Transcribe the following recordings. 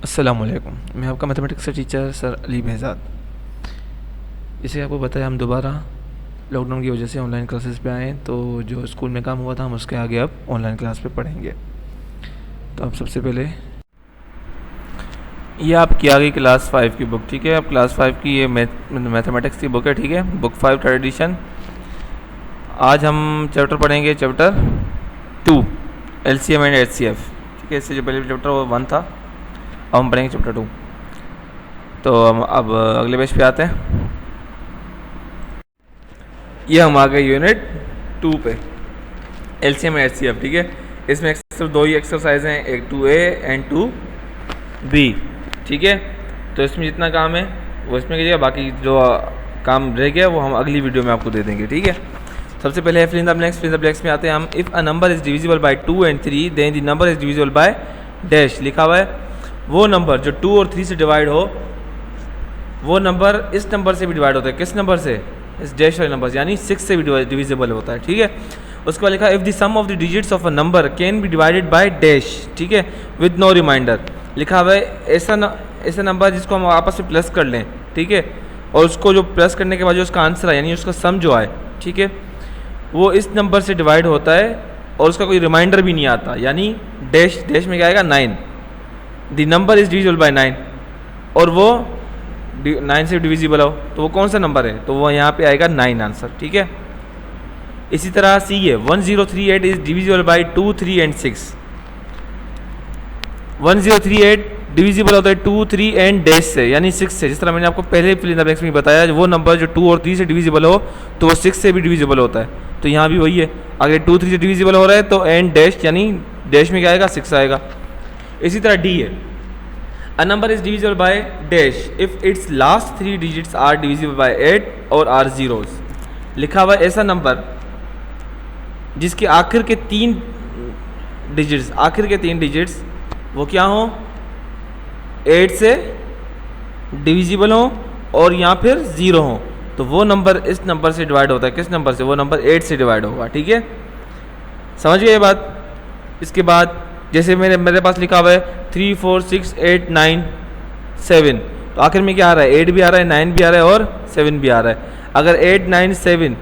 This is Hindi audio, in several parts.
अस्सलामुअलैकुम। मैं आपका मैथमेटिक्स का टीचर सर अली behzad। जैसे आपको बताया, हम दोबारा लॉकडाउन की वजह से ऑनलाइन क्लासेस पे आए, तो जो स्कूल में काम हुआ था हम उसके आगे अब ऑनलाइन क्लास पे पढ़ेंगे। तो अब सबसे पहले ये आपकी आ गई क्लास 5 की बुक, ठीक है। अब क्लास 5 की ये मैथमेटिक्स की बुक है, ठीक है। Book 5 third edition. आज हम चैप्टर पढ़ेंगे, चैप्टर 2 LCM एंड HCF, ठीक है। इससे जो पहले चैप्टर वो 1 था, अब हम पढ़ेंगे चैप्टर 2। तो हम अब अगले पेज पे आते हैं। ये हम आ गए यूनिट 2 पे, LCM एंड HCF, ठीक है। इसमें सिर्फ 2 ही एक्सरसाइज हैं, एक 2A एंड 2B, ठीक है। तो इसमें जितना काम है वो इसमें कीजिएगा, बाकी जो काम रह गया वो हम अगली वीडियो में आपको दे देंगे, ठीक है। सबसे पहले है fill in the blanks. Fill in the blanks में आते हैं हम। If a number is divisible by 2 and 3 then the number is divisible by dash. लिखा हुआ है वो नंबर जो 2 और 3 से डिवाइड हो, वो नंबर इस नंबर से भी डिवाइड होता है। किस नंबर से? इस डैश वाले नंबर से, यानी 6 से भी डिविजिबल होता है, ठीक है। उसके बाद लिखा if the sum of the digits of a number can be divided by dash, ठीक है, विद नो रिमाइंडर। लिखा हुआ है ऐसा नंबर जिसको हम आपस में प्लस कर लें, ठीक है, और उसको जो प्लस करने के बाद जो उसका आंसर है, यानी उसका सम जो आए, ठीक है, वो इस नंबर से डिवाइड होता है और उसका कोई रिमाइंडर भी नहीं आता। यानी डैश में क्या आएगा? 9। The number is divisible bye 9, और वो 9 से डिविजिबल हो तो वो कौन सा नंबर है? तो वो यहाँ पे आएगा 9 आंसर, ठीक है। इसी तरह सी है 1038 is divisible by 2, 3 and 6। 1038 divisible होता है 2, 3 एंड डैश से, यानी 6 से। जिस तरह मैंने आपको पहले फिल इन द ब्लैंक्स में बताया, वो नंबर जो 2 और 3 से डिविजिबल हो तो वो 6 से भी डिविजिबल होता है। तो यहाँ भी वही है, अगर 2, 3 से डिविजिबल हो रहा है तो एंड डैश, यानी डैश में क्या आएगा? 6 आएगा। इसी तरह डी है a number is divisible by dash if its last 3 digits are divisible by 8 और आर जीरोज। लिखा हुआ है ऐसा नंबर जिसके आखिर के 3 डिजिट्स वो क्या हो? 8 से डिविजिबल हो और या फिर 0 हो, तो वो नंबर इस नंबर से डिवाइड होता है। किस नंबर से? वो नंबर 8 से डिवाइड होगा, ठीक है। समझ गए ये बात? इसके बाद जैसे मेरे पास लिखा हुआ है 3, 4, 6, 8, 9, 7, तो आखिर में क्या आ रहा है? 8 भी आ रहा है, 9 भी आ रहा है और 7 भी आ रहा है। अगर 8, 9, 7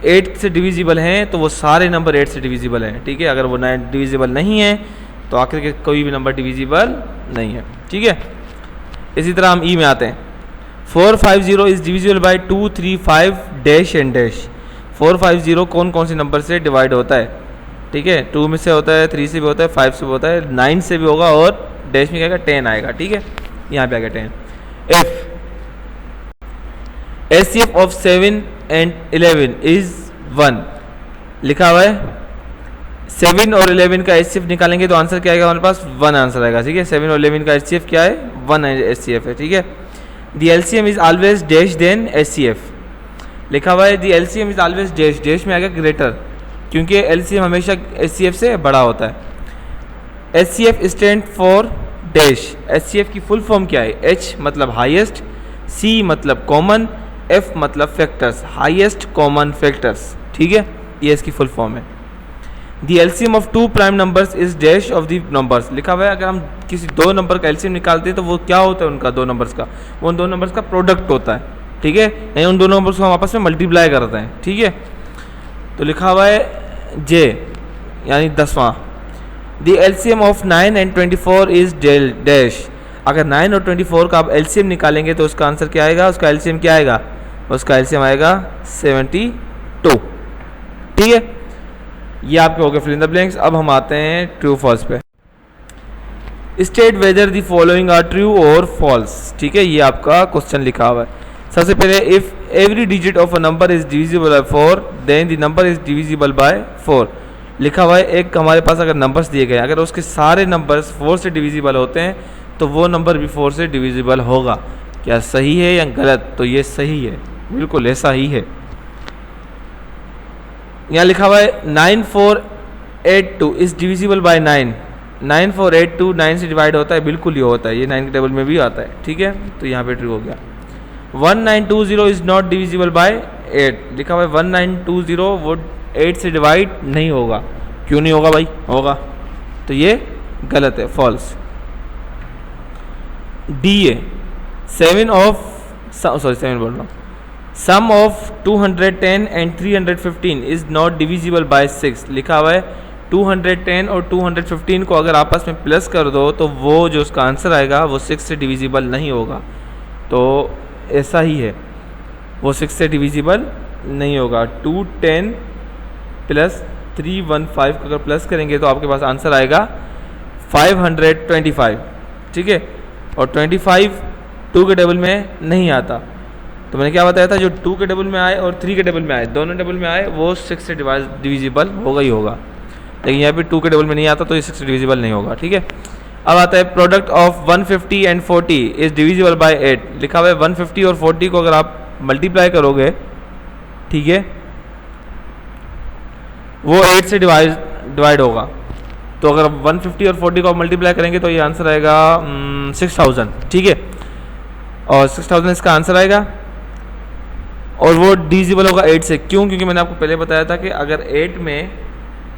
8 से डिविजिबल हैं तो वो सारे नंबर 8 से डिविजिबल हैं, ठीक है। अगर वो 9 डिविजिबल नहीं है तो आखिर के कोई भी नंबर डिविजिबल नहीं है, ठीक है। इसी तरह हम ई में आते हैं। 450 is divisible by 2, 3, 5 dash and dash. 450 कौन से नंबर से डिवाइड होता है? ठीक है, 2 में से होता है, 3 से भी होता है, 5 से भी होता है, 9 से भी होगा और डैश में क्या आएगा? 10 आएगा, ठीक है। यहाँ पे आएगा 10। If HCF of 7 and 11 is 1। लिखा हुआ है 7 और 11 का HCF निकालेंगे तो आंसर क्या आएगा? हमारे पास 1 आंसर आएगा, ठीक है। 7 और 11 का HCF क्या है? 1 HCF है, ठीक है। The LCM is always dash than HCF। लिखा हुआ है the LCM is always dash में आएगा ग्रेटर, क्योंकि LCM हमेशा HCF से बड़ा होता है। HCF stand for dash. HCF की फुल फॉर्म क्या है? H मतलब हाईएस्ट, C मतलब कॉमन, F मतलब फैक्टर्स, हाईएस्ट कॉमन फैक्टर्स, ठीक है। ये इसकी फुल फॉर्म है। The LCM of 2 prime numbers is dash of the numbers. लिखा हुआ है अगर हम किसी 2 नंबर का LCM निकालते हैं तो वो क्या होता है? उनका 2 नंबर्स का, वो उन 2 नंबर्स का प्रोडक्ट होता है, ठीक है। यानी उन दोनों नंबर्स को हम आपस में मल्टीप्लाई करते हैं, ठीक है। तो लिखा हुआ है J यानी 10वां। दी LCM of 9 and 24 is dash. अगर 9 और 24 का आप LCM निकालेंगे तो उसका आंसर क्या आएगा? उसका LCM क्या आएगा? उसका LCM आएगा 72, ठीक है। ये आपके हो गए फिल इन द ब्लैंक्स। अब हम आते हैं ट्रू फॉल्स पे। State whether the following are true और फॉल्स, ठीक है। ये आपका क्वेश्चन लिखा हुआ है। सबसे पहले if every digit of a number is divisible by 4 then the number is divisible by 4। लिखा हुआ है एक हमारे पास अगर नंबर्स दिए गए, अगर उसके सारे नंबर्स 4 से डिविजिबल होते हैं तो वो नंबर भी 4 से डिविजिबल होगा। क्या सही है या गलत? तो ये सही है, बिल्कुल ऐसा ही है। यहाँ लिखा हुआ है 9482 इज डिविजिबल बाय 9। 9482 9 से डिवाइड होता है, बिल्कुल ये होता है, ये 9 के टेबल में भी आता है, ठीक है। तो यहाँ पे ट्रू हो गया। 1920 इज नॉट डिविजिबल बाय 8। लिखा हुआ है 1920 वो 8 से डिवाइड नहीं होगा। क्यों नहीं होगा भाई? होगा, तो ये गलत है, फॉल्स। डी है 7 ऑफ सॉरी 7 बोल रहा हूँ, sum of 210 and 315 is not divisible by 6 लिखा हुआ है। 210 और 215 को अगर आपस में प्लस कर दो तो वो जो उसका आंसर आएगा वो 6 से डिविजिबल नहीं होगा। तो ऐसा ही है, वो 6 से डिविजिबल नहीं होगा। 210 प्लस 315 को अगर प्लस करेंगे तो आपके पास आंसर आएगा 525, ठीक है। और 25 2 के टेबल में नहीं आता, तो मैंने क्या बताया था, जो 2 के टेबल में आए और 3 के टेबल में आए, दोनों टेबल में आए वो 6 से डिविजिबल होगा ही होगा। लेकिन यहाँ पे 2 के टेबल में नहीं आता तो ये 6 से डिविजिबल नहीं होगा, ठीक है। अब आता है product of 150 and 40 is divisible by 8 लिखा हुआ है। 150 और 40 को अगर आप मल्टीप्लाई करोगे, ठीक है, वो 8 से डिवाइड होगा। तो अगर 150 और 40 को आप मल्टीप्लाई करेंगे तो ये आंसर आएगा 6000, ठीक है। और 6000 इसका आंसर आएगा और वो डिविजिबल होगा 8 से। क्यों? क्योंकि मैंने आपको पहले बताया था कि अगर 8 में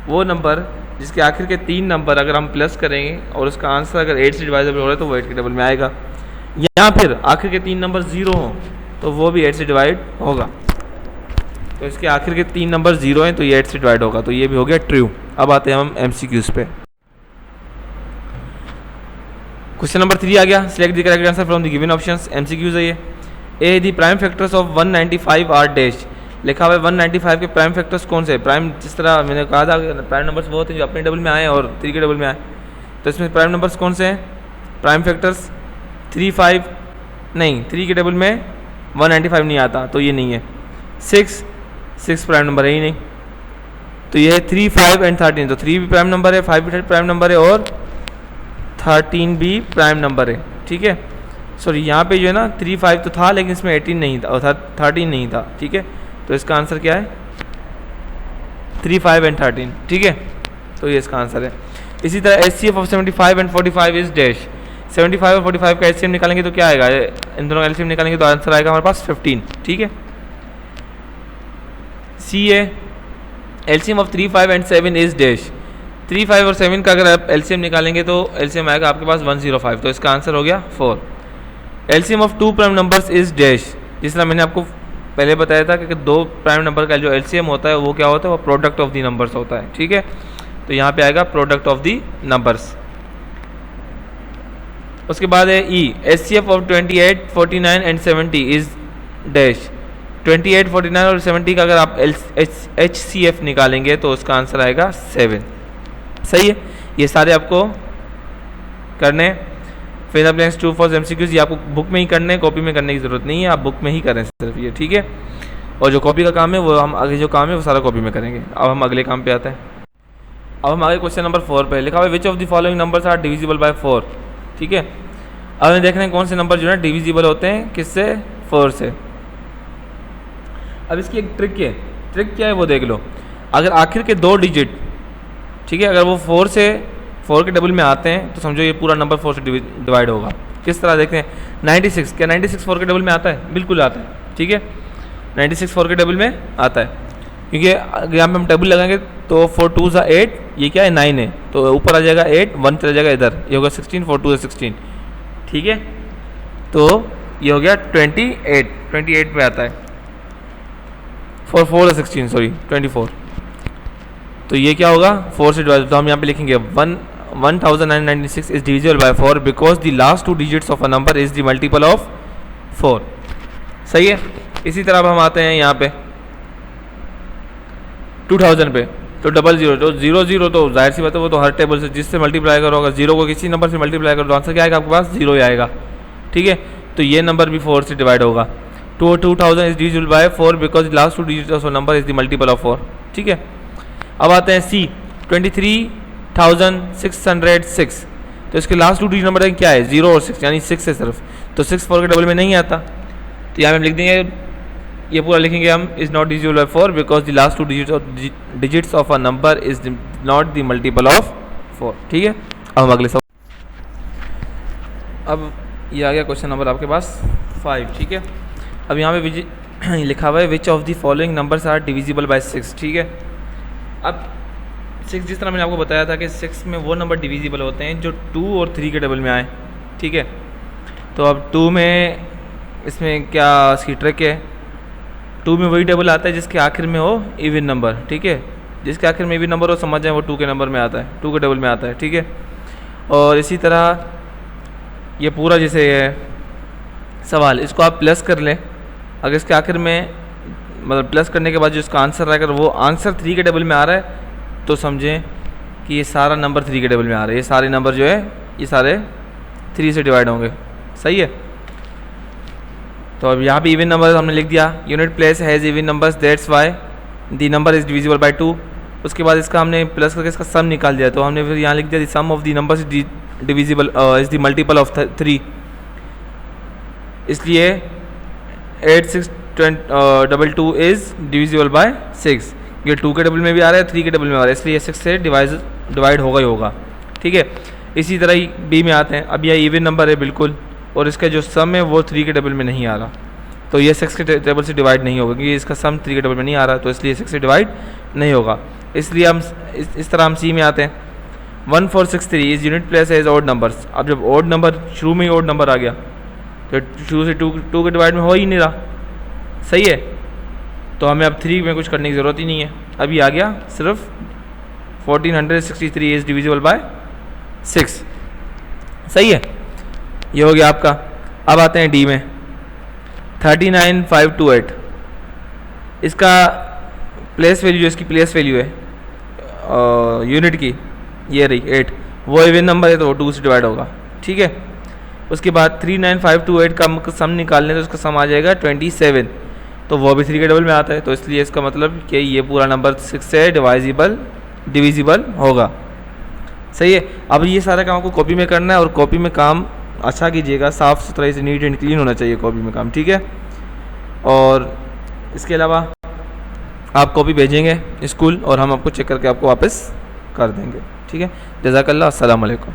वो नंबर जिसके आखिर के 3 नंबर अगर हम प्लस करेंगे और उसका आंसर अगर 8 से डिवाइडेबल हो रहा है तो वो 8 के टेबल में आएगा, या फिर आखिर के 3 नंबर 0 हों तो वो भी 8 से डिवाइड होगा। तो इसके आखिर के 3 नंबर 0 हैं तो ये 8 से डिवाइड होगा, तो ये भी हो गया ट्रू। अब आते हैं हम MCQs पे। क्वेश्चन नंबर 3 आ गया, select the correct answer from the given options. MCQs है ये। A the prime factors of 195 are dash लिखा हुआ है। 195 के प्राइम फैक्टर्स कौन से? प्राइम, जिस तरह मैंने कहा था प्राइम नंबर्स वो होते हैं जो अपने टेबल में आए और 3 के टेबल में आए, तो इसमें प्राइम नंबर्स कौन से हैं? प्राइम फैक्टर्स 3 5 नहीं, 3 के टेबल में 195 नहीं आता तो ये नहीं है। 6 प्राइम नंबर है ही नहीं, तो ये है 3 5 एंड 13। तो 3 भी प्राइम नंबर है, 5 भी प्राइम नंबर है और 13 भी प्राइम नंबर है, ठीक है। सॉरी, यहाँ पे जो है ना 3 5 तो था लेकिन इसमें 18 नहीं था और 13 नहीं था, ठीक है। तो इसका आंसर क्या है? 3 5 एंड 13, ठीक है। तो ये इसका आंसर है। इसी तरह HCF of 75 and 45 is dash. 75 और 45 का HCF निकालेंगे तो क्या आएगा? इन दोनों का LCM निकालेंगे तो आंसर आएगा हमारे पास 15, ठीक है। सी है LCM of 3 5 and 7 is dash. 3 5 और 7 का अगर आप LCM निकालेंगे तो LCM आएगा आपके पास 105, तो इसका आंसर हो गया 4। LCM of 2 prime numbers is dash. जिस तरह मैंने आपको पहले बताया था कि 2 प्राइम नंबर का जो LCM होता है वो क्या होता है? वो प्रोडक्ट ऑफ दी नंबर्स होता है, ठीक है। तो यहाँ पे आएगा प्रोडक्ट ऑफ दी नंबर्स। उसके बाद है E HCF of 28 49 and 70 is dash. 28 49 और 70 का अगर आप HCF निकालेंगे तो उसका आंसर आएगा 7। सही है, ये सारे आपको करने। फिर अब नेक्स्ट ट्रू फॉल्स MCQs ये आपको बुक में ही करने, कॉपी में करने की ज़रूरत नहीं है, आप बुक में ही करें सिर्फ ये, ठीक है। और जो कॉपी का काम है वो हम आगे जो काम है वो सारा कॉपी में करेंगे। अब हम अगले काम पे आते हैं। अब हम आगे क्वेश्चन नंबर 4 पे। लिखा हुआ है which of the following numbers are divisible by 4, ठीक है। अब हमें देखना है कौन से नंबर जो है डिविजिबल होते हैं किससे? 4 से। अब इसकी एक ट्रिक है, ट्रिक क्या है वो देख लो। अगर आखिर के 2 डिजिट, ठीक है, अगर वो 4 से 4 के टेबल में आते हैं तो समझो ये पूरा नंबर 4 से डिवाइड होगा। किस तरह देखते हैं? 96, क्या 96 4 के टेबल में आता है? बिल्कुल आता है, ठीक है। 96 4 के टेबल में आता है, क्योंकि यहाँ पे हम टेबल लगाएंगे तो 4 2 सा 8, ये क्या है 9 है, तो ऊपर आ जाएगा 8, 1 चला जाएगा इधर, ये होगा 16, 4 2 16, ठीक है। तो ये हो गया 28 पे आता है, 4 4 16 सॉरी 24। तो ये क्या होगा? 4 से डिवाइड, तो हम यहाँ पे लिखेंगे 1996 is divisible by 4 because the last 2 digits of a number is the multiple of 4। सही है। इसी तरह अब हम आते हैं यहाँ पे 2000 पे, तो 00, तो 00 तो जाहिर सी बात है वो तो हर टेबल से जिससे मल्टीप्लाई करो, अगर 0 को किसी नंबर से मल्टीप्लाई करो तो आंसर क्या आएगा आपके पास? 0 ही आएगा, ठीक है। तो ये नंबर भी 4 से डिवाइड होगा। 2000 is divisible by 4 because last 2 digits of number is the multiple of 4, ठीक है। अब आते हैं C 23,606, तो इसके लास्ट 2 डिजिट नंबर क्या है? 0 और 6, यानी 6 है सिर्फ, तो 6 4 के टेबल में नहीं आता, तो यहाँ पे हम लिख देंगे, ये पूरा लिखेंगे हम is not divisible by 4 because the last 2 digits of a number is not the multiple of 4, ठीक है। अब हम अगले सब, अब ये आ गया क्वेश्चन नंबर आपके पास 5, ठीक है। अब यहाँ पे लिखा हुआ है which of the following numbers are divisible by 6, ठीक है। अब 6, जिस तरह मैंने आपको बताया था कि 6 में वो नंबर डिविजिबल होते हैं जो 2 और 3 के टेबल में आए, ठीक है। तो अब 2 में इसमें क्या इसकी ट्रिक है, 2 में वही टेबल आता है जिसके आखिर में हो इवन नंबर, ठीक है, जिसके आखिर में इवन नंबर हो समझ जाए वो 2 के नंबर में आता है, 2 के टेबल में आता है, ठीक है। और इसी तरह ये पूरा जैसे है सवाल, इसको आप प्लस कर लें, अगर इसके आखिर में मतलब प्लस करने के बाद जो इसका आंसर आएगा वो आंसर 3 के टेबल में आ रहा है तो समझें कि ये सारा नंबर 3 के टेबल में आ रहा है, ये सारे नंबर जो है ये सारे 3 से डिवाइड होंगे, सही है। तो अब यहाँ पे इवन नंबर हमने लिख दिया, unit place has even numbers that's why the number is divisible by 2। उसके बाद इसका हमने प्लस करके इसका सम निकाल दिया, तो हमने फिर यहाँ लिख दिया the sum of the numbers divisible is the multiple of 3, इसलिए 8622 इज डिविजिबल बाय 6। ये 2 के टेबल में भी आ रहा है, 3 के टेबल में आ रहा है, इसलिए 6 से डिवाइड होगा ही होगा, ठीक है। इसी तरह ही बी में आते हैं, अब यह इवन नंबर है बिल्कुल, और इसका जो सम है वो 3 के टेबल में नहीं आ रहा, तो ये 6 के टेबल से डिवाइड नहीं होगा क्योंकि इसका सम 3 के टेबल में नहीं आ रहा, तो इसलिए 6 से डिवाइड नहीं होगा। इसलिए हम इस तरह हम सी में आते हैं, 1463 is unit place as odd numbers. अब जब ऑड नंबर शुरू में ही ऑड नंबर आ गया तो शुरू से 2 के डिवाइड में हो ही नहीं रहा, सही है, तो हमें अब 3 में कुछ करने की ज़रूरत ही नहीं है, अभी आ गया सिर्फ 1463 इज डिविजिबल बाय 6, सही है, ये हो गया आपका। अब आते हैं डी में, 39528, इसका प्लेस वैल्यू जो इसकी प्लेस वैल्यू है यूनिट की ये रही 8, वो इवन नंबर है तो वो 2 से डिवाइड होगा, ठीक है। उसके बाद 39528 का सम निकालने तो उसका सम आ जाएगा 27, तो वो भी 3 के टेबल में आता है, तो इसलिए इसका मतलब कि ये पूरा नंबर 6 से डिविजिबल होगा, सही है। अब ये सारा काम आपको कॉपी में करना है और कॉपी में काम अच्छा कीजिएगा, साफ़ सुथरा से नीट एंड क्लीन होना चाहिए कॉपी में काम, ठीक है। और इसके अलावा आप कॉपी भेजेंगे स्कूल और हम आपको चेक करके आपको वापस कर देंगे, ठीक है। जज़ाकल्लाह, अस्सलाम वालेकुम।